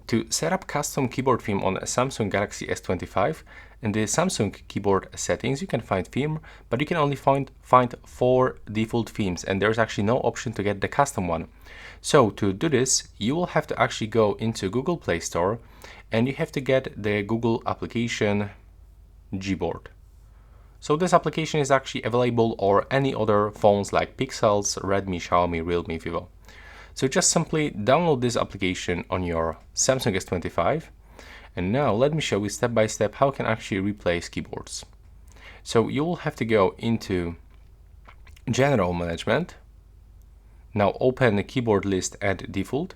To set up custom keyboard theme on a Samsung Galaxy S25, in the Samsung keyboard settings you can find theme, but you can only find 4 default themes, and there's actually no option to get the custom one. So to do this, you will have to actually go into Google Play Store and you have to get the Google application Gboard. So this application is actually available on any other phones like Pixels, Redmi, Xiaomi, Realme, Vivo. So just simply download this application on your Samsung S25. And now let me show you step by step how you can actually replace keyboards. So you will have to go into General Management. Now open the keyboard list and default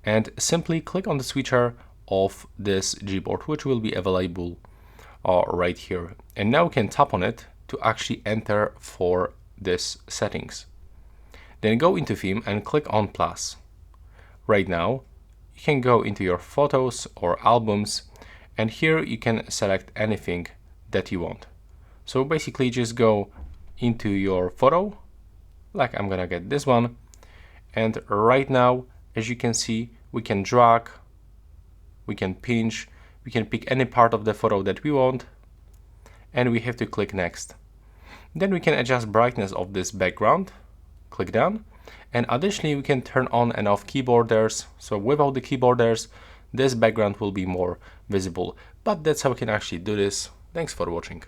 and simply click on the switcher of this Gboard, which will be available right here. And now you can tap on it to actually enter for this settings. Then go into theme and click on plus. Right now you can go into your photos or albums, and here you can select anything that you want. So basically just go into your photo, like I'm gonna get this one, and right now as you can see we can drag, we can pinch, we can pick any part of the photo that we want, and we have to click next. Then we can adjust brightness of this background, click done, and additionally we can turn on and off keyboarders. So without the keyboarders this background will be more visible, but that's how we can actually do this. Thanks for watching.